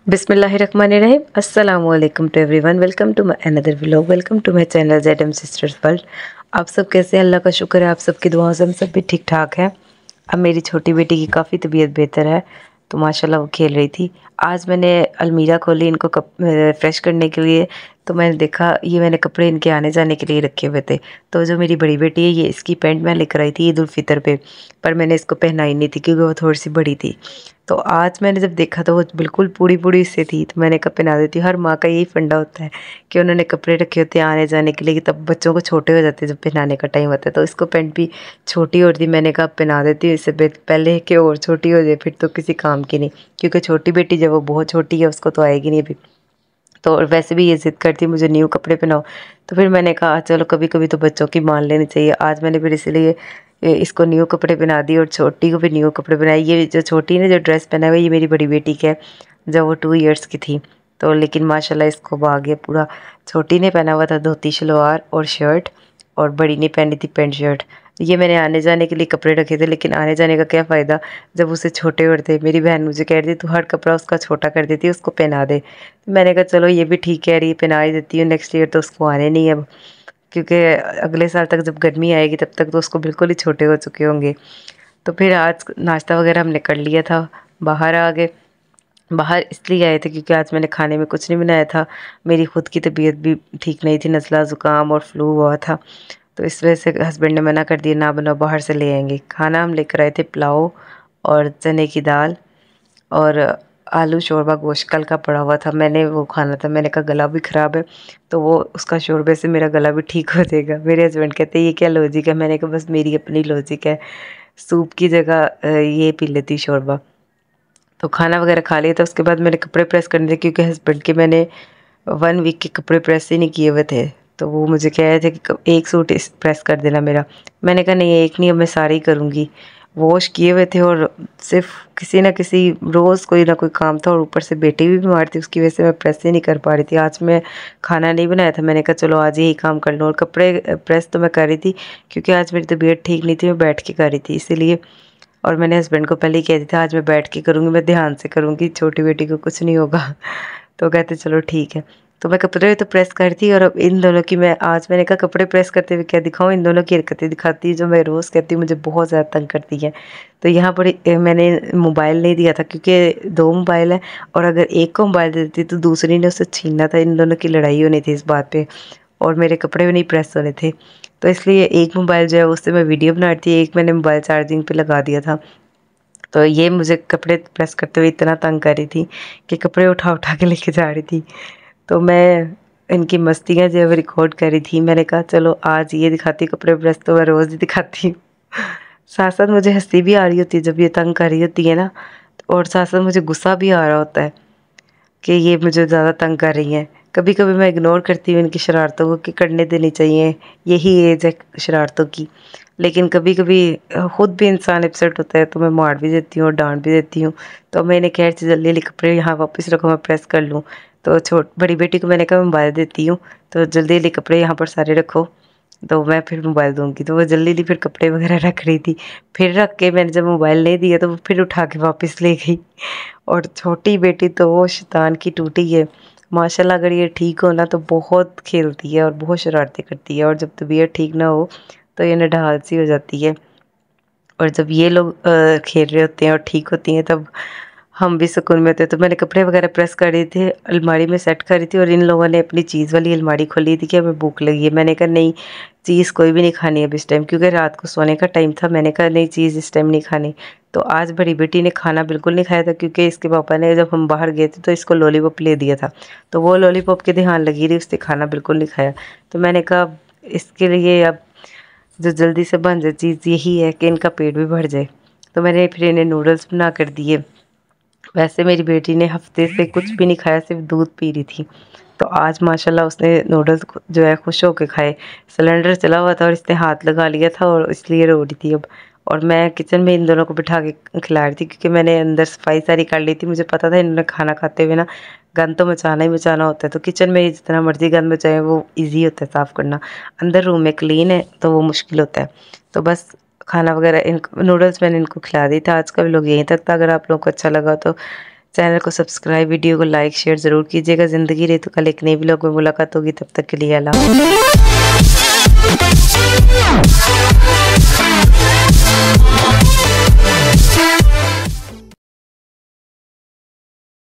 बिस्मिल्लाहिर्रहमानिर्रहीम। अस्सलामु अलैकुम to everyone. Welcome to my another vlog. Welcome to my channel ZM sisters world. आप सब कैसे हैं? अल्लाह का शुक्र है, आप सबकी दुआओं से हम सब भी ठीक ठाक हैं। अब मेरी छोटी बेटी की काफ़ी तबीयत बेहतर है, तो माशाल्लाह वो खेल रही थी। आज मैंने अलमीरा खोली इनको फ्रेश करने के लिए, तो मैंने देखा ये मैंने कपड़े इनके आने जाने के लिए रखे हुए थे। तो जो मेरी बड़ी बेटी है, ये इसकी पैंट मैं लेकर आई थी ईद उल फितर पे, पर मैंने इसको पहनाई नहीं थी क्योंकि वो थोड़ी सी बड़ी थी। तो आज मैंने जब देखा तो वो बिल्कुल पूरी पूरी से थी, तो मैंने कहा पहना देती हूँ। हर माँ का यही फंडा होता है कि उन्होंने कपड़े रखे होते हैं आने जाने के लिए, कि तब बच्चों को छोटे हो जाते हैं जब पहनाने का टाइम होता है। तो इसको पैंट भी छोटी हो रही थी, मैंने कहा पहना देती हूँ इससे पहले कि और छोटी हो जाए, फिर तो किसी काम की नहीं। क्योंकि छोटी बेटी जब वो बहुत छोटी है उसको तो आएगी नहीं अभी। तो और वैसे भी ये ज़िद करती है मुझे न्यू कपड़े पहनाओ, तो फिर मैंने कहा चलो कभी कभी तो बच्चों की मान लेनी चाहिए। आज मैंने फिर इसलिए इसको न्यू कपड़े पहना दिए और छोटी को भी न्यू कपड़े पहनाए। ये जो छोटी ने जो ड्रेस पहना हुआ है ये मेरी बड़ी बेटी का है, जब वो 2 इयर्स की थी। तो लेकिन माशाल्लाह इसको आ गया पूरा। छोटी ने पहना हुआ था धोती शलवार और शर्ट, और बड़ी ने पहनी थी पैंट शर्ट। ये मैंने आने जाने के लिए कपड़े रखे थे, लेकिन आने जाने का क्या फ़ायदा जब उसे छोटे और थे। मेरी बहन मुझे कह रही थी तू हर कपड़ा उसका छोटा कर देती है, उसको पहना दे। तो मैंने कहा चलो ये भी ठीक कह रही है, पहना ही देती हूँ। नेक्स्ट ईयर तो उसको आने नहीं है अब, क्योंकि अगले साल तक जब गर्मी आएगी तब तक तो उसको बिल्कुल ही छोटे हो चुके होंगे। तो फिर आज नाश्ता वगैरह हमने कर लिया था, बाहर आ गए। बाहर इसलिए आए थे क्योंकि आज मैंने खाने में कुछ नहीं बनाया था। मेरी खुद की तबीयत भी ठीक नहीं थी, नज़ला ज़ुकाम और फ्लू हुआ था। तो इस वजह से हस्बैंड ने मना कर दिया, ना बनाओ बाहर से ले आएंगे। खाना हम लेकर आए थे पुलाव और चने की दाल और आलू शोरबा। गोश्त कल का पड़ा हुआ था, मैंने वो खाना था। मैंने कहा गला भी ख़राब है, तो वो उसका शोरबे से मेरा गला भी ठीक हो जाएगा। मेरे हस्बैंड कहते हैं ये क्या लॉजिक है? मैंने कहा बस मेरी अपनी लॉजिक है, सूप की जगह ये पी लेती शोरबा। तो खाना वगैरह खा लिया था, उसके बाद मैंने कपड़े प्रेस करने थे क्योंकि हस्बैंड के मैंने 1 वीक के कपड़े प्रेस ही नहीं किए हुए थे। तो वो मुझे कह रहे थे कि एक सूट प्रेस कर देना मेरा। मैंने कहा नहीं एक नहीं, अब मैं सारे ही करूँगी। वॉश किए हुए थे और सिर्फ किसी ना किसी रोज़ कोई ना कोई काम था, और ऊपर से बेटी भी बीमार थी, उसकी वजह से मैं प्रेस ही नहीं कर पा रही थी। आज मैं खाना नहीं बनाया था, मैंने कहा चलो आज यही काम कर लूँ। और कपड़े प्रेस तो मैं कर रही थी क्योंकि आज मेरी तबीयत ठीक नहीं थी, मैं बैठ के कर रही थी इसीलिए। और मैंने हस्बैंड को पहले ही कह दिया था आज मैं बैठ के करूँगी, मैं ध्यान से करूँगी, छोटी बेटी को कुछ नहीं होगा। तो कहते चलो ठीक है। तो मैं कपड़े तो प्रेस कर थी, और अब इन दोनों की मैं आज मैंने कहा कपड़े प्रेस करते हुए क्या दिखाऊं, इन दोनों की हरकतें दिखाती जो मैं रोज़ कहती हूँ मुझे बहुत ज़्यादा तंग करती है। तो यहाँ पर मैंने मोबाइल नहीं दिया था क्योंकि 2 मोबाइल है, और अगर एक को मोबाइल दे देती तो दूसरी ने उससे छीनना था। इन दोनों की लड़ाई होनी थी इस बात पे, और मेरे कपड़े भी नहीं प्रेस होने थे। तो इसलिए एक मोबाइल जो है उससे मैं वीडियो बना रही थी, एक मैंने मोबाइल चार्जिंग पे लगा दिया था। तो ये मुझे कपड़े प्रेस करते हुए इतना तंग कर रही थी कि कपड़े उठा उठा के लेके जा रही थी। तो मैं इनकी मस्तियाँ जो है वो रिकॉर्ड कर रही थी। मैंने कहा चलो आज ये दिखाती हूँ कपड़े प्रेस, तो मैं रोज़ ही दिखाती हूँ। साथ साथ मुझे हंसी भी आ रही होती है जब ये तंग कर रही होती है ना, और साथ साथ मुझे गुस्सा भी आ रहा होता है कि ये मुझे ज़्यादा तंग कर रही हैं। कभी कभी मैं इग्नोर करती हूँ इनकी शरारतों को कि करने देनी चाहिए, यही एज है शरारतों की। लेकिन कभी कभी खुद भी इंसान अपसेट होता है तो मैं मार भी देती हूँ और डांट भी देती हूँ। तो मैंने कहा जल्दी जल्दी कपड़े यहाँ वापस रखो, मैं प्रेस कर लूँ। तो बड़ी बेटी को मैंने कहा मोबाइल देती हूँ, तो जल्दी जल्दी कपड़े यहाँ पर सारे रखो, तो मैं फिर मोबाइल दूँगी। तो वो जल्दी जल्दी फिर कपड़े वगैरह रख रही थी। फिर रख के मैंने जब मोबाइल नहीं दिया तो वो फिर उठा के वापस ले गई। और छोटी बेटी तो वो शैतान की टूटी है माशाल्लाह। अगर ये ठीक हो ना तो बहुत खेलती है और बहुत शरारतें करती है, और जब तबीयत ठीक ना हो तो ये नडहाल सी हो जाती है। और जब ये लोग खेल रहे होते हैं और ठीक होती हैं तब हम भी सुकून में होते हैं। तो मैंने कपड़े वगैरह प्रेस कर रही थी, अलमारी में सेट कर रही थी, और इन लोगों ने अपनी चीज़ वाली अलमारी खोली थी कि हमें भूख लगी है। मैंने कहा नहीं चीज़ कोई भी नहीं खानी अब इस टाइम, क्योंकि रात को सोने का टाइम था। मैंने कहा नहीं चीज़ इस टाइम नहीं खानी। तो आज बड़ी बेटी ने खाना बिल्कुल नहीं खाया था क्योंकि इसके पापा ने जब हम बाहर गए थे तो इसको लॉलीपॉप ले दिया था, तो वो लॉलीपॉप के ध्यान लगी रही, उसने खाना बिल्कुल नहीं खाया। तो मैंने कहा अब इसके लिए अब जो जल्दी से बन जाए चीज़ यही है कि इनका पेट भी भर जाए। तो मैंने फिर इन्हें नूडल्स बना कर दिए। वैसे मेरी बेटी ने हफ्ते से कुछ भी नहीं खाया, सिर्फ दूध पी रही थी। तो आज माशाल्लाह उसने नूडल्स जो है खुश होकर खाए। सिलेंडर चला हुआ था और इसने हाथ लगा लिया था और इसलिए रो रही थी अब। और मैं किचन में इन दोनों को बिठा के खिला रही थी क्योंकि मैंने अंदर सफाई सारी कर ली थी। मुझे पता था इन्होंने खाना खाते हुए ना गंद तो मचाना ही मचाना होता है। तो किचन में जितना मर्जी गंद मचाए वो ईजी होता है साफ़ करना। अंदर रूम में क्लीन है तो वो मुश्किल होता है। तो बस खाना वगैरह इन नूडल्स मैंने इनको खिला दी था। आज का व्लॉग यहीं तक था। अगर आप लोगों को अच्छा लगा तो चैनल को सब्सक्राइब, वीडियो को लाइक शेयर ज़रूर कीजिएगा। ज़िंदगी रही तो कल एक नई व्लॉग में मुलाकात होगी, तब तक के लिए अल्लाह।